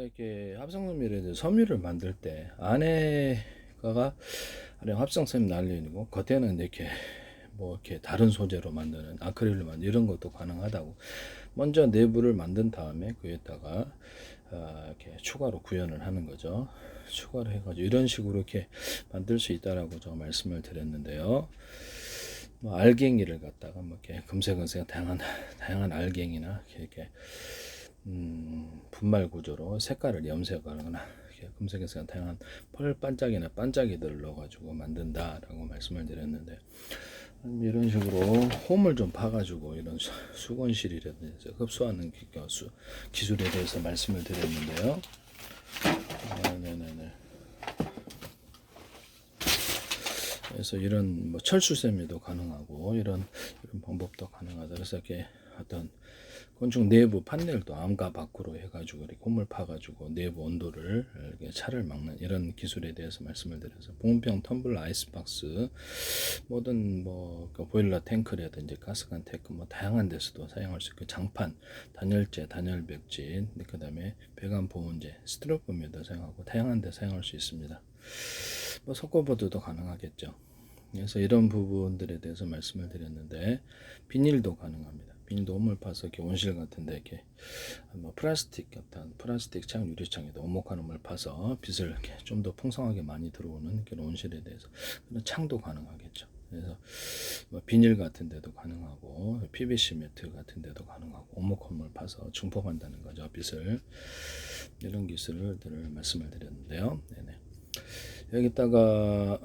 이렇게 합성섬유를 섬유를 만들 때 안에가 합성섬유 날리고 겉에는 이렇게 뭐 이렇게 다른 소재로 만드는 아크릴로 만든 이런 것도 가능하다고. 먼저 내부를 만든 다음에 그에다가 이렇게 추가로 구현을 하는 거죠. 추가로 해가지고 이런 식으로 이렇게 만들 수 있다라고 제가 말씀을 드렸는데요. 뭐 알갱이를 갖다가 뭐 이렇게 금색은색 다양한 알갱이나 이렇게 분말 구조로 색깔을 염색하거나 금색에서 다양한 펄 반짝이나 반짝이들을 넣어가지고 만든다라고 말씀을 드렸는데, 이런 식으로 홈을 좀 파가지고 이런 수건실이라든지 흡수하는 기술에 대해서 말씀을 드렸는데요. 네네네. 그래서 이런 뭐 철수세미도 가능하고 이런 방법도 가능하다. 그래서 이렇게 어떤 건축 내부 판넬도 안과 밖으로 해가지고 이렇게 홈을 파가지고 내부 온도를 이렇게 차를 막는 이런 기술에 대해서 말씀을 드려서 보온병, 텀블러, 아이스박스, 모든 뭐 보일러 탱크라든지 가스관 탱크 뭐 다양한 데서도 사용할 수 있고, 장판, 단열재, 단열벽지, 그다음에 배관 보온재, 스티로폼에도 사용하고 다양한 데 사용할 수 있습니다. 뭐 석고보드도 가능하겠죠. 그래서 이런 부분들에 대해서 말씀을 드렸는데, 비닐도 가능합니다. 비닐도 홈을 파서 이렇게 온실 같은데 이렇게 뭐 플라스틱 같은 플라스틱 창, 유리창에도 오목한 홈을 파서 빛을 이렇게 좀 더 풍성하게 많이 들어오는 그런 온실에 대해서 그런 창도 가능하겠죠. 그래서 뭐 비닐 같은 데도 가능하고 PVC 매트 같은 데도 가능하고 오목홈을 파서 증폭한다는 거죠, 빛을. 이런 기술들을 말씀을 드렸는데요. 네네. 여기다가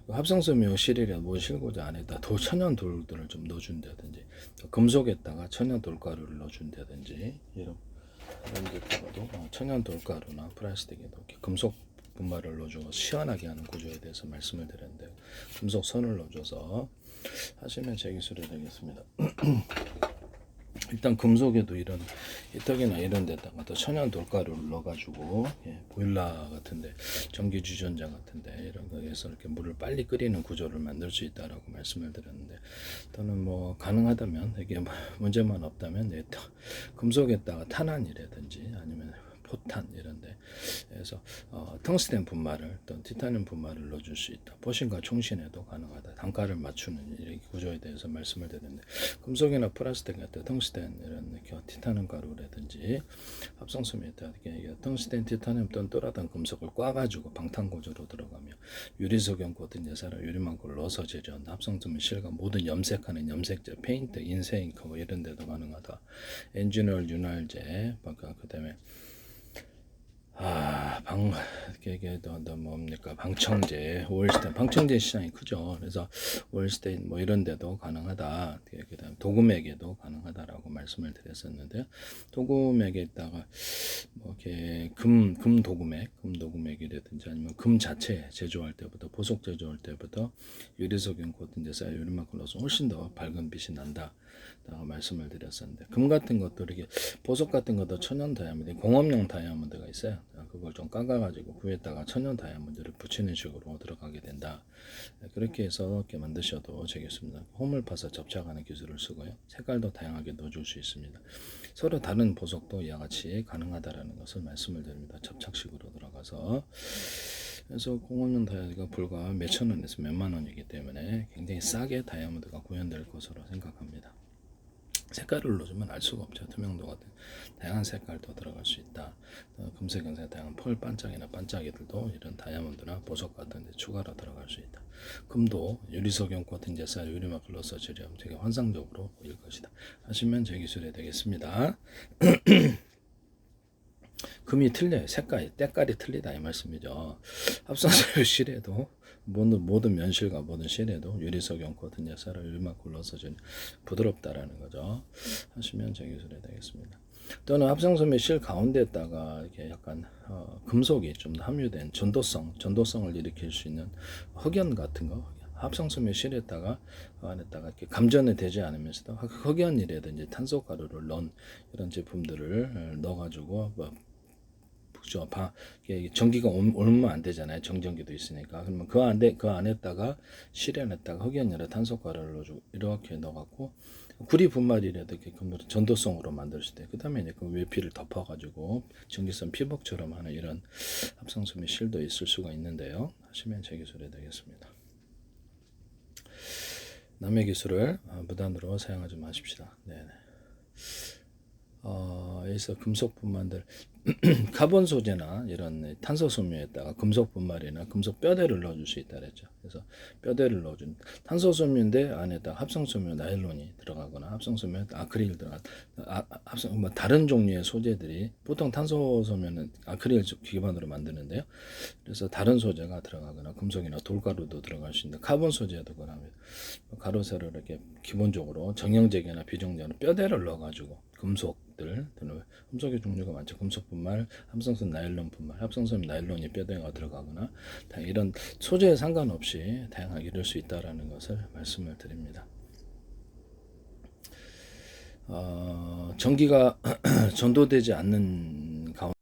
합성섬유 실이라 뭐 실고자 안에다 천연 돌들을 좀 넣어준다든지, 금속에다가 천연 돌가루를 넣어준다든지, 이런 데다가도 천연 돌가루나 플라스틱에도 이렇게 금속 분말을 넣어주고 시원하게 하는 구조에 대해서 말씀을 드렸는데, 금속 선을 넣어줘서 하시면 제 기술이 되겠습니다. 일단 금속에도 이런 히터기나 이런 데다가 또 천연 돌가루를 넣어가지고 보일러 같은데, 전기 주전자 같은데 이런 거에서 이렇게 물을 빨리 끓이는 구조를 만들 수 있다라고 말씀을 드렸는데, 또는 뭐 가능하다면 이게 문제만 없다면 금속에다가 탄환이라든지 아니면 포탄 이런데 그래서 텅스텐 분말을 또 티타늄 분말을 넣어줄 수 있다. 포신과 총신에도 가능하다. 단가를 맞추는 이 구조에 대해서 말씀을 드렸는데, 금속이나 플라스틱 같은 텅스텐 이런 티타늄 가루라든지 합성섬유에다 텅스텐, 티타늄 또는 또라단 금속을 꽈가지고 방탄 구조로 들어가며 유리석영 코팅 제사라 유리망고를 넣어서 제조한 합성섬유 실과 모든 염색하는 염색제, 페인트, 인쇄잉크 뭐 이런 데도 가능하다. 엔지니얼 윤활제, 그다음에 이게 또 뭡니까? 방청제, 오일스테인, 방청제 시장이 크죠. 그래서 오일스테인 뭐 이런 데도 가능하다. 그다음 도금액에도 가능하다라고 말씀을 드렸었는데, 도금액에다가 뭐 이렇게 금 도금액이라든지 아니면 금 자체 제조할 때부터, 보석 제조할 때부터 유리석영 코팅제사 유리만큼 넣어서 훨씬 더 밝은 빛이 난다. 라고 말씀을 드렸었는데, 금 같은 것도 이렇게 보석 같은 것도 천연 다이아몬드, 공업용 다이아몬드가 있어요. 그걸 좀 깎아가지고 그 위에다가 천연 다이아몬드를 붙이는 식으로 들어가게 된다. 그렇게 해서 이렇게 만드셔도 되겠습니다. 홈을 파서 접착하는 기술을 쓰고요. 색깔도 다양하게 넣어줄 수 있습니다. 서로 다른 보석도 이와 같이 가능하다라는 것을 말씀을 드립니다. 접착식으로 들어가서. 그래서 공업용 다이아몬드가 불과 몇천 원에서 몇만 원이기 때문에 굉장히 싸게 다이아몬드가 구현될 것으로 생각합니다. 색깔을 넣어주면 알 수가 없죠. 투명도 같은 다양한 색깔도 들어갈 수 있다. 금색, 연색, 다양한 펄 반짝이나 반짝이들도 이런 다이아몬드나 보석 같은 데 추가로 들어갈 수 있다. 금도 유리석영 코팅 제사 유리막을 넣어서 제조하면 되게 환상적으로 보일 것이다. 하시면 제 기술이 되겠습니다. 금이 틀려요. 색깔이, 때깔이 틀리다 이 말씀이죠. 합성섬유 실에도 모든 면실과 모든 실에도 유리석영 코팅 제사를 유리막 굴러서 부드럽다라는 거죠. 하시면 제 기술이 되겠습니다. 또는 합성섬유 실 가운데에다가 이렇게 약간 금속이 좀 함유된 전도성을 일으킬 수 있는 흑연 같은 거, 합성섬유 실에다가 안에다가 이렇게 감전이 되지 않으면서도 흑연이라든지 탄소 가루를 넣은 이런 제품들을 넣어가지고 없죠. 이게 전기가 오면 안 되잖아요. 정전기도 있으니까. 그러면 그 안에다가 실현했다가 흑연이나 탄소가루를 넣어주고 이렇게 넣어갖고 구리 분말이라도 이렇게 전도성으로 만들 수 있대. 그 다음에 이제 그 외피를 덮어가지고 전기선 피복처럼 하는 이런 합성섬유 실도 있을 수가 있는데요. 하시면 제 기술이 되겠습니다. 남의 기술을 무단으로 사용하지 마십시다. 네네. 여기서 금속 분말들 카본 소재나 이런 탄소 섬유에다가 금속 분말이나 금속 뼈대를 넣어줄 수 있다 그랬죠. 그래서 뼈대를 넣어준 탄소 섬유인데 안에다 합성 섬유 나일론이 들어가거나 합성 섬유 아크릴 합성 뭐 다른 종류의 소재들이 보통 탄소 섬유는 아크릴 기반으로 만드는데요. 그래서 다른 소재가 들어가거나 금속이나 돌가루도 들어갈 수 있는데 카본 소재도 그러합니다. 가로세로 이렇게 기본적으로 정형적이나 비정형적인 뼈대를 넣어가지고 금속들, 금속의 종류가 많죠. 금속 분말, 합성섬 나일론 분말, 합성섬 나일론이 뼈대가 들어가거나 이런 소재에 상관없이 다양하게 이룰 수 있다라는 것을 말씀을 드립니다. 전기가 전도되지 않는 가운데